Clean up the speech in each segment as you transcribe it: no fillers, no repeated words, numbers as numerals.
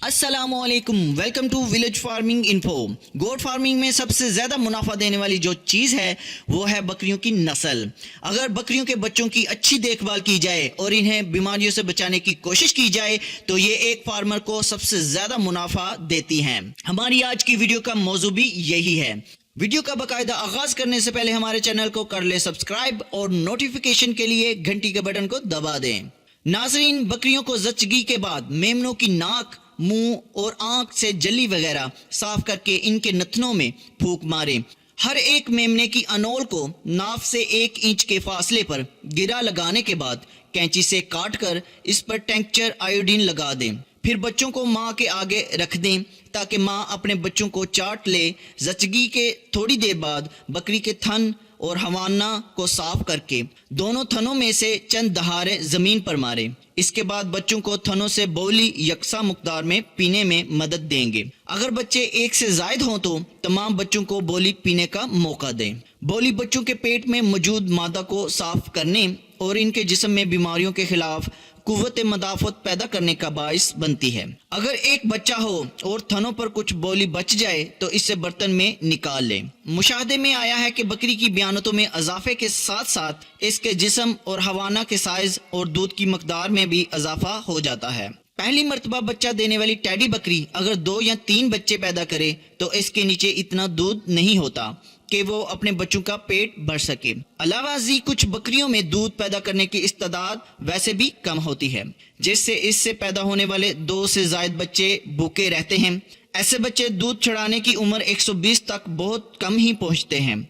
अस्सलाम वालेकुम, welcome to village farming info. Goat farming में सबसे ज़्यादा मुनाफा देने वाली जो चीज़ है वो है बकरियों की नस्ल। अगर बकरियों के बच्चों की अच्छी देखभाल की जाए और इन्हें बीमारियों से बचाने की कोशिश की जाए तो ये एक फार्मर को सबसे ज़्यादा मुनाफा देती हैं। हमारी आज की वीडियो का मौजू भी यही है। वीडियो का बाकायदा आगाज करने से पहले हमारे चैनल को कर ले सब्सक्राइब और नोटिफिकेशन के लिए घंटी के बटन को दबा दें। नाज़रीन, बकरियों को जच्चगी के बाद मेमनों की नाक, मुंह और आंख से जली वगैरह साफ करके इनके नथनों में फूंक मारें। हर एक मेमने की अनोल को नाफ से 1 इंच के फासले पर गिरा लगाने के बाद कैंची से काट कर इस पर टेंक्चर आयोडीन लगा दें। फिर बच्चों को माँ के आगे रख दें ताकि माँ अपने बच्चों को चाट ले। जच्चगी के थोड़ी देर बाद बकरी के थन और हवाना को साफ करके दोनों थनों में से चंद दहाड़े जमीन पर मारें। इसके बाद बच्चों को थनों से बोली यकसा मुकदार में पीने में मदद देंगे। अगर बच्चे 1 से ज़ायद हों तो तमाम बच्चों को बोली पीने का मौका दें। बोली बच्चों के पेट में मौजूद मादा को साफ करने और इनके जिस्म में बीमारियों के खिलाफ कुव्वत मदाफत पैदा करने का बाइस बनती है। अगर एक बच्चा हो और थनों पर कुछ बोली बच जाए तो इसे बर्तन में निकाल लें। मुशाहदे में आया है कि बकरी की बयानतों में इजाफे के साथ साथ इसके जिस्म और हवाना के साइज और दूध की मकदार में भी इजाफा हो जाता है। पहली मर्तबा बच्चा देने वाली टैडी बकरी अगर 2 या 3 बच्चे पैदा करे तो इसके नीचे इतना दूध नहीं होता कि वो अपने बच्चों का पेट भर सके। अलावा जी कुछ बकरियों में दूध पैदा करने की इस्तेदाद वैसे भी कम होती है, जिससे इससे पैदा होने वाले 2 से ज़ायद बच्चे भूखे रहते हैं। ऐसे बच्चे दूध चढ़ाने की उम्र 120 तक बहुत कम ही पहुंचते हैं।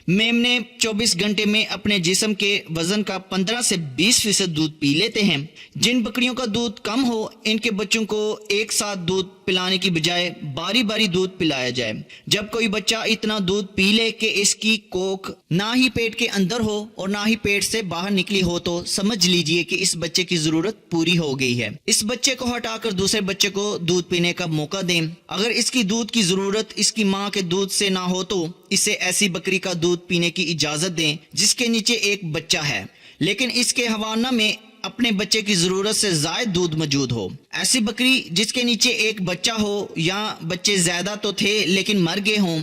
मेमने 24 घंटे में अपने जिस्म के वजन का 15 से 20% दूध पी लेते हैं। जिन बकरियों का दूध कम हो इनके बच्चों को एक साथ दूध पिलाने की बजाय बारी बारी दूध पिलाया जाए। जब कोई बच्चा इतना दूध पी ले कि इसकी कोख ना ही पेट के अंदर हो और ना ही पेट से बाहर निकली हो तो समझ लीजिए कि इस बच्चे की जरूरत पूरी हो गई है। इस बच्चे को हटाकर दूसरे बच्चे को दूध पीने का मौका दें। अगर इसकी दूध की जरूरत इसकी माँ के दूध से ना हो तो इसे ऐसी बकरी का दूध पीने की इजाजत दें जिसके नीचे एक बच्चा है लेकिन इसके हवाना में अपने बच्चे की जरूरत से ज्यादा दूध मौजूद हो। ऐसी बकरी जिसके नीचे एक बच्चा हो या बच्चे ज्यादा तो थे लेकिन मर गए हों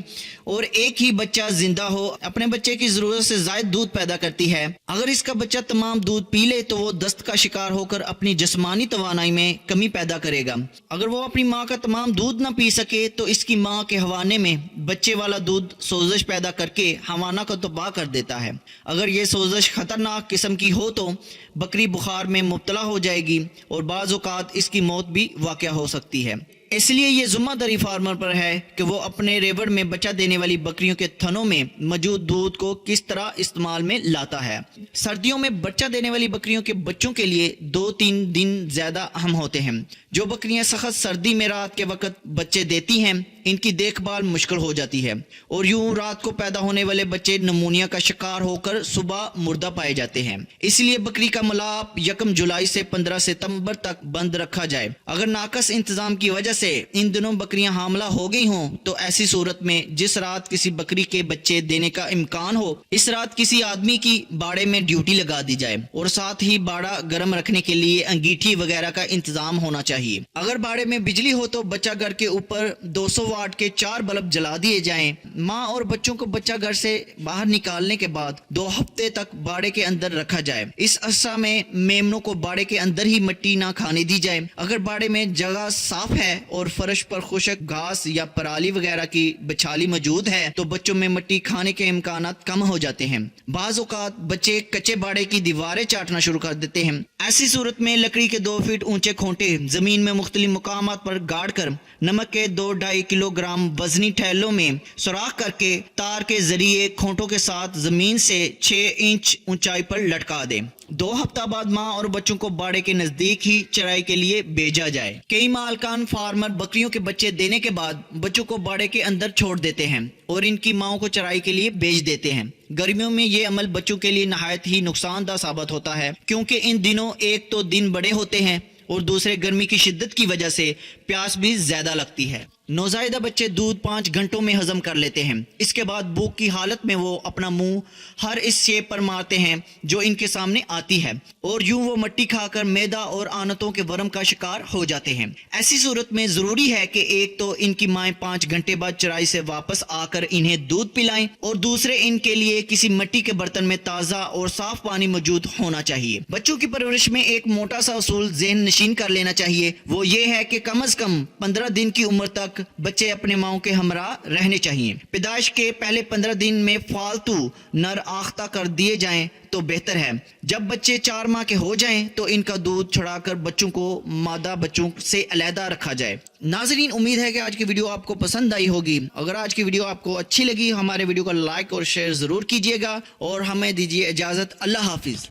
और एक ही बच्चा जिंदा हो, अपने बच्चे की जरूरत से ज्यादा दूध पैदा करती है। अगर इसका बच्चा तमाम दूध पी ले तो वो दस्त का शिकार होकर अपनी जिस्मानी तवानाई में कमी पैदा करेगा। अगर वो अपनी माँ का तमाम दूध ना पी सके तो इसकी माँ के हवाने में बच्चे वाला दूध सोजिश पैदा करके हवाना को तबाह कर देता है। अगर ये सोजिश खतरनाक किस्म की हो तो बकरी बुखार में मुब्तला हो जाएगी और बाज़ औक़ात इसकी मौत भी वाक़या हो सकती है। इसलिए ये ज़िम्मेदारी फार्मर पर है कि वो अपने रेवड़ में बच्चा देने वाली बकरियों के थनों में मौजूद दूध को किस तरह इस्तेमाल में लाता है। सर्दियों में बच्चा देने वाली बकरियों के बच्चों के लिए 2-3 दिन ज़्यादा अहम होते हैं। जो बकरियां सख्त सर्दी में रात के वक्त बच्चे देती हैं इनकी देखभाल मुश्किल हो जाती है और यूं रात को पैदा होने वाले बच्चे नमूनिया का शिकार होकर सुबह मुर्दा पाए जाते हैं। इसलिए बकरी का मलाप 1 जुलाई से 15 सितंबर तक बंद रखा जाए। अगर नाकस इंतजाम की वजह से इन दिनों बकरियां हामला हो गई हों तो ऐसी सूरत में जिस रात किसी बकरी के बच्चे देने का इम्कान हो इस रात किसी आदमी की बाड़े में ड्यूटी लगा दी जाए और साथ ही बाड़ा गर्म रखने के लिए अंगीठी वगैरह का इंतजाम होना चाहिए। अगर बाड़े में बिजली हो तो बच्चा घर के ऊपर 200 वाट के 4 बल्ब जला दिए जाएं। माँ और बच्चों को बच्चा घर से बाहर निकालने के बाद 2 हफ्ते तक बाड़े के अंदर रखा जाए। इस अरसा में मेमनों को बाड़े के अंदर ही मिट्टी ना खाने दी जाए। अगर बाड़े में जगह साफ है और फर्श पर खुशक घास या पराली वगैरह की बछाली मौजूद है तो बच्चों में मिट्टी खाने के इम्कानात कम हो जाते हैं। बाज़ औक़ात बच्चे कच्चे बाड़े की दीवारें चाटना शुरू कर देते हैं। ऐसी सूरत में लकड़ी के 2 फीट ऊंचे खोंटे जमीन में मुख्तलिफ मुकामात पर गाड़ कर नमक के 2-2.5 किलोग्राम वजनी ठैलों में सुराख करके तार के जरिए खोंटों के साथ जमीन से 6 इंच ऊंचाई पर लटका दें। 2 हफ्ता बाद माँ और बच्चों को बाड़े के नजदीक ही चराई के लिए भेजा जाए। कई मालकान फार्मर बकरियों के बच्चे देने के बाद बच्चों को बाड़े के अंदर छोड़ देते हैं और इनकी माओं को चराई के लिए भेज देते हैं। गर्मियों में ये अमल बच्चों के लिए नहायत ही नुकसानदा साबित होता है क्योंकि इन दिनों एक तो दिन बड़े होते हैं और दूसरे गर्मी की शिद्दत की वजह से प्यास भी ज्यादा लगती है। नौज़ायदा बच्चे दूध 5 घंटों में हजम कर लेते हैं। इसके बाद भूख की हालत में वो अपना मुंह हर इस शेप पर मारते हैं जो इनके सामने आती है और यूं वो मट्टी खाकर मैदा और आनतों के वर्म का शिकार हो जाते हैं। ऐसी सूरत में ज़रूरी है कि एक तो इनकी माएँ 5 घंटे बाद चराई से वापस आकर इन्हें दूध पिलाएं और दूसरे इनके लिए किसी मिट्टी के बर्तन में ताज़ा और साफ पानी मौजूद होना चाहिए। बच्चों की परवरिश में एक मोटा सा उसूल ज़हन नशीन कर लेना चाहिए, वो ये है कि कम अज़ कम 15 दिन की उम्र तक बच्चे अपने माओ के हमरा रहने चाहिए। पैदाइश के पहले 15 दिन में फालतू नर आख्ता कर दिए जाएं तो बेहतर है। जब बच्चे 4 माह के हो जाएं तो इनका दूध छुड़ाकर बच्चों को मादा बच्चों से अलहदा रखा जाए। नाज़रीन, उम्मीद है कि आज की वीडियो आपको पसंद आई होगी। अगर आज की वीडियो आपको अच्छी लगी, हमारे वीडियो को लाइक और शेयर ज़रूर कीजिएगा और हमें दीजिए इजाज़त। अल्लाह हाफिज़।